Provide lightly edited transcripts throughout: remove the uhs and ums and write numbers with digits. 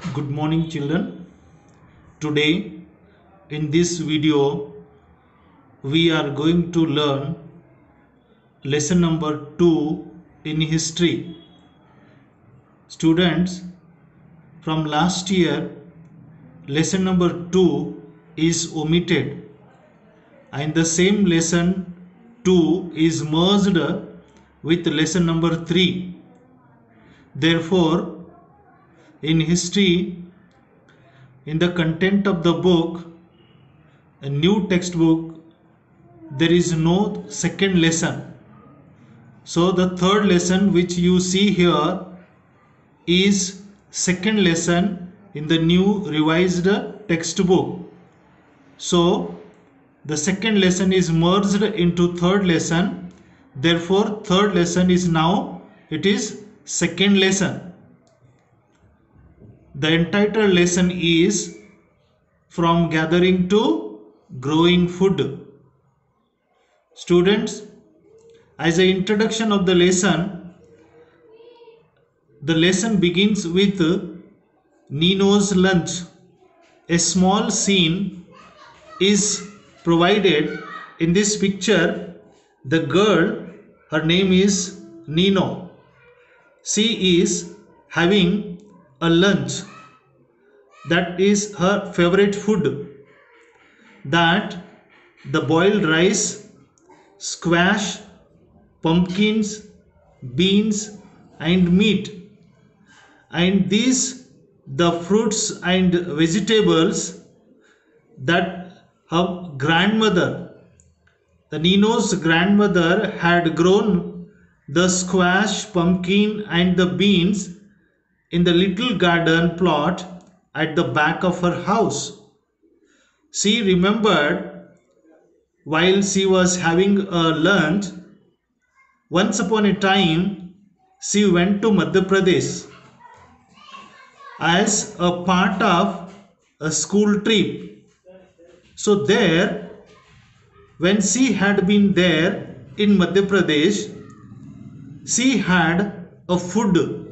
Good morning children. Today in this video we are going to learn lesson number 2 in history. Students, from last year lesson number 2 is omitted and the same lesson 2 is merged with lesson number 3. Therefore, in history, in the content of the book, a new textbook, there is no second lesson. So the third lesson which you see here is second lesson in the new revised textbook. So the second lesson is merged into third lesson. Therefore third lesson is now it is second lesson. The entitled lesson is From Gathering to Growing Food. Students, as an introduction of the lesson begins with Nino's lunch. A small scene is provided in this picture. The girl, her name is Nino. She is having a lunch. That is her favorite food. That the boiled rice, squash, pumpkins, beans and meat. And these the fruits and vegetables that her grandmother, the Nino's grandmother, had grown the squash, pumpkin and the beans in the little garden plot at the back of her house. She remembered while she was having a lunch, once upon a time she went to Madhya Pradesh as a part of a school trip. So there, when she had been there in Madhya Pradesh, she had a food.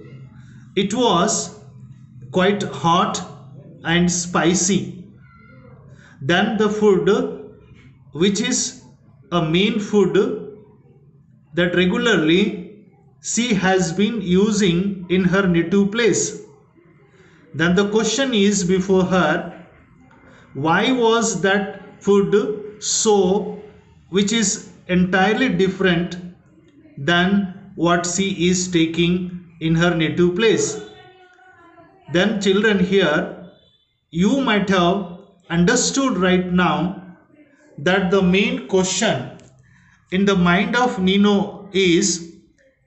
It was quite hot and spicy. Then the food, which is a main food that regularly she has been using in her native place. Then the question is before her, why was that food so, which is entirely different than what she is taking in her native place? Then children, here you might have understood right now that the main question in the mind of Nino is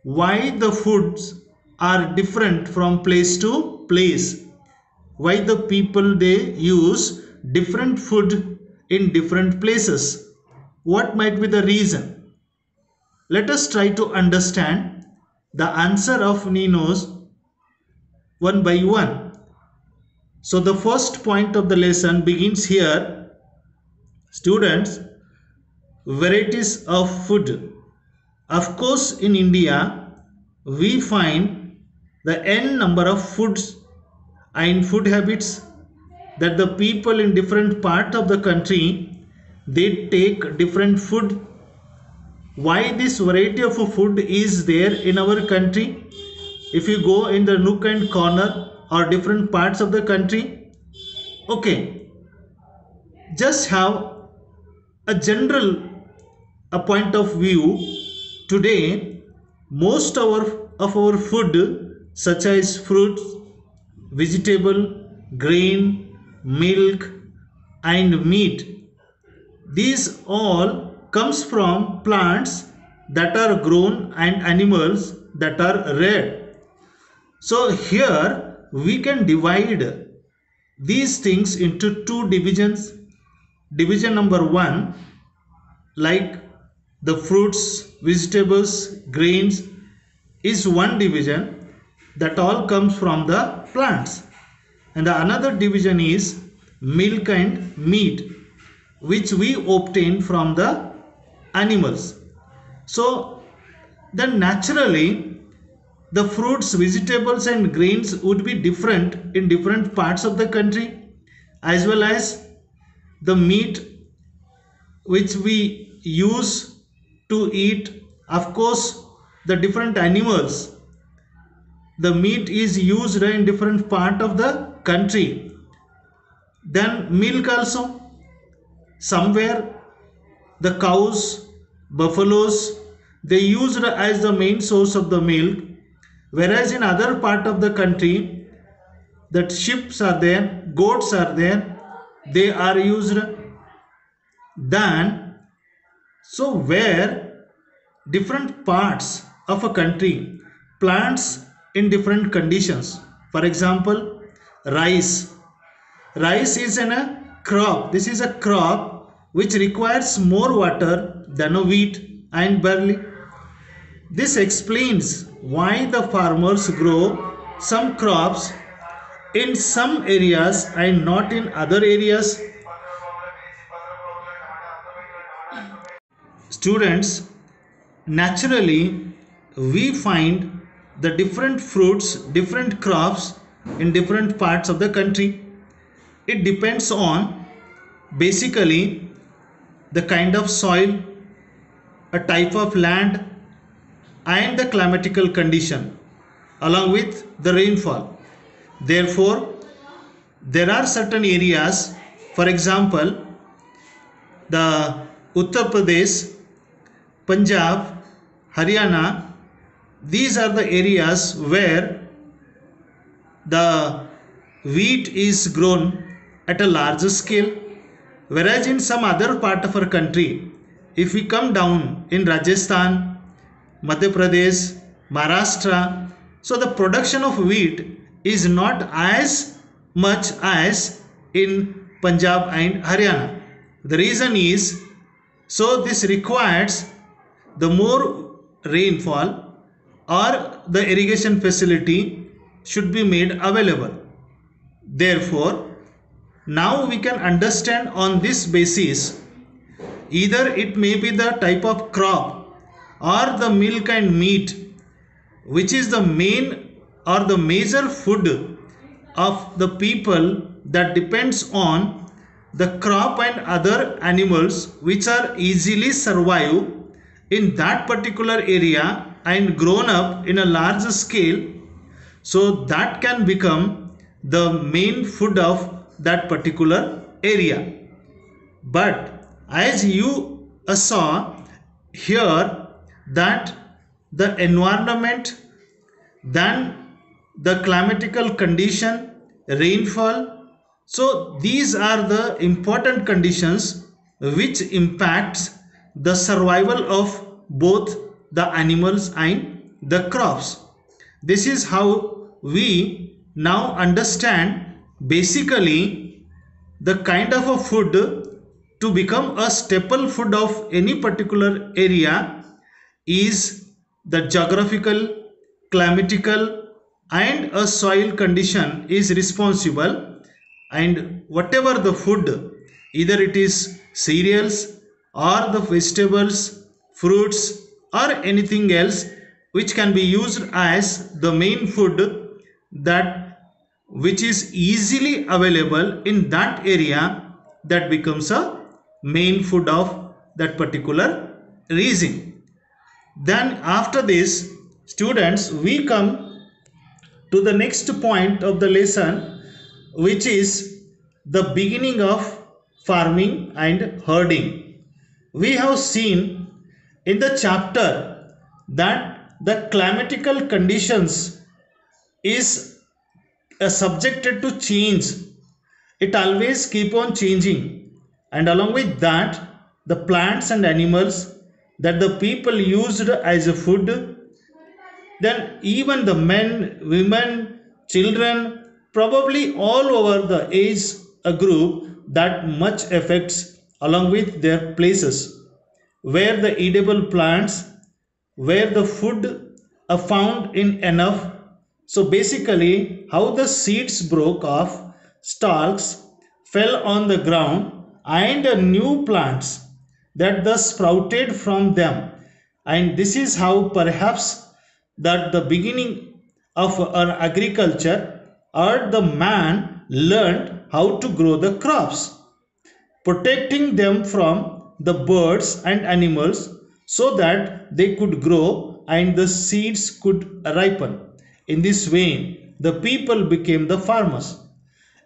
why the foods are different from place to place. Why the people they use different food in different places. What might be the reason? Let us try to understand the answer of Nino's one by one. So the first point of the lesson begins here. Students, varieties of food. Of course, in India, we find the n number of foods and food habits that the people in different part of the country, they take different food. Why this variety of food is there in our country? If you go in the nook and corner or different parts of the country, okay, just have a general point of view. Today most of our food such as fruits, vegetable, grain, milk and meat, these all comes from plants that are grown and animals that are reared. So here we can divide these things into two divisions. Division number 1, like the fruits, vegetables, grains, is one division that all comes from the plants. And the another division is milk and meat, which we obtain from the animals. So then naturally the fruits, vegetables and grains would be different in different parts of the country, as well as the meat which we use to eat. Of course, the different animals, the meat is used in different part of the country. Then milk also, somewhere the cows, buffaloes, they used as the main source of the milk, whereas in other part of the country that sheep are there, goats are there, they are used. Then so where different parts of a country plants in different conditions. For example, rice. Rice is a crop. This is a crop which requires more water than a wheat and barley. This explains why the farmers grow some crops in some areas and not in other areas. Students, naturally we find the different fruits, different crops in different parts of the country. It depends on basically the kind of soil, a type of land and the climatical condition along with the rainfall. Therefore, there are certain areas, for example, the Uttar Pradesh, Punjab, Haryana, these are the areas where the wheat is grown at a larger scale, whereas in some other part of our country, if we come down in Rajasthan, Madhya Pradesh, Maharashtra, so the production of wheat is not as much as in Punjab and Haryana. The reason is, so this requires the more rainfall or the irrigation facility should be made available. Therefore, now we can understand on this basis, either it may be the type of crop or the milk and meat which is the main or the major food of the people that depends on the crop and other animals which are easily survive in that particular area and grown up in a large scale, so that can become the main food of that particular area. But as you saw here that the environment, then the climatical condition, rainfall, so these are the important conditions which impacts the survival of both the animals and the crops. This is how we now understand basically the kind of a food to become a staple food of any particular area is the geographical, climatical and a soil condition is responsible, and whatever the food, either it is cereals or the vegetables, fruits or anything else which can be used as the main food, that which is easily available in that area, that becomes a main food of that particular region. Then after this, students, we come to the next point of the lesson, which is the beginning of farming and herding. We have seen in the chapter that the climatical conditions is subjected to change. It always keep on changing, and along with that the plants and animals that the people used as a food, then even the men, women, children, probably all over the age a group, that much affects along with their places where the edible plants, where the food are found in enough. So basically how the seeds broke off, stalks fell on the ground and new plants that thus sprouted from them, and this is how perhaps that the beginning of an agriculture, or the man learned how to grow the crops, protecting them from the birds and animals so that they could grow and the seeds could ripen. In this way, the people became the farmers.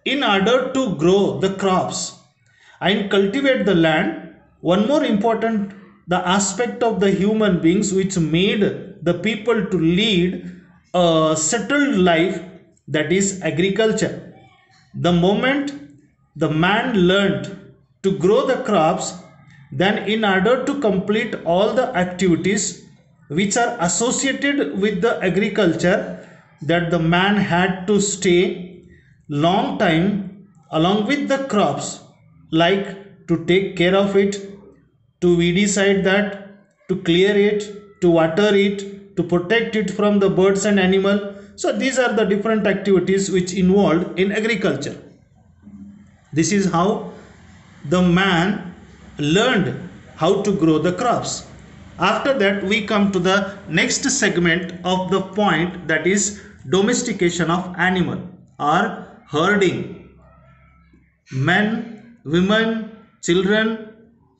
In order to grow the crops and cultivate the land, one more important the aspect of the human beings which made the people to lead a settled life, that is agriculture. The moment the man learned to grow the crops, then in order to complete all the activities which are associated with the agriculture, that the man had to stay long time along with the crops, like to take care of it, to weedicide that, to clear it, to water it, to protect it from the birds and animal. So these are the different activities which involved in agriculture. This is how the man learned how to grow the crops. After that, we come to the next segment of the point, that is domestication of animal or herding. Men, women, children,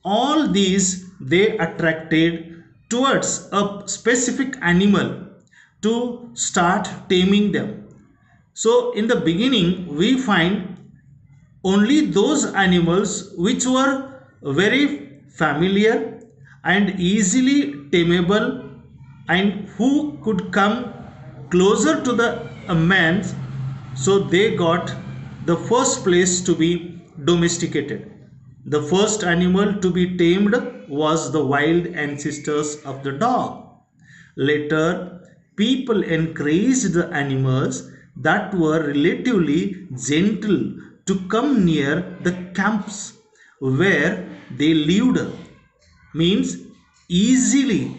all these they attracted towards a specific animal to start taming them. So in the beginning, we find only those animals which were very familiar and easily tameable, and who could come closer to the man, so they got the first place to be domesticated. The first animal to be tamed was the wild ancestors of the dog. Later, people encouraged the animals that were relatively gentle to come near the camps where they lived. Means easily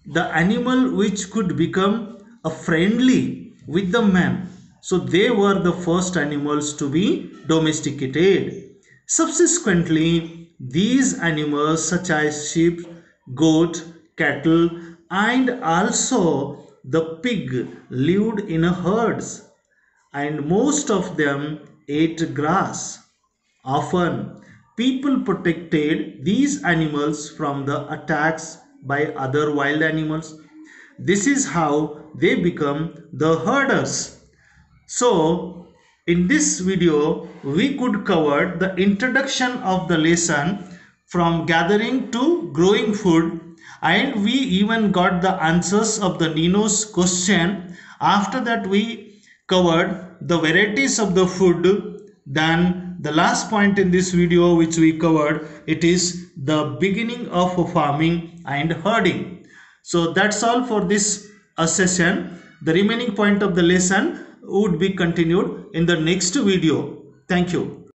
the animal which could become a friendly with the man. So they were the first animals to be domesticated. Subsequently, these animals such as sheep, goat, cattle, and also the pig lived in herds, and most of them ate grass. Often, people protected these animals from the attacks by other wild animals. This is how they become the herders. So, in this video, we could cover the introduction of the lesson from gathering to growing food, and we even got the answers of the Nino's question. After that, we covered the varieties of the food. Then the last point in this video which we covered, it is the beginning of farming and herding. So that's all for this session. The remaining point of the lesson would be continued in the next video. Thank you.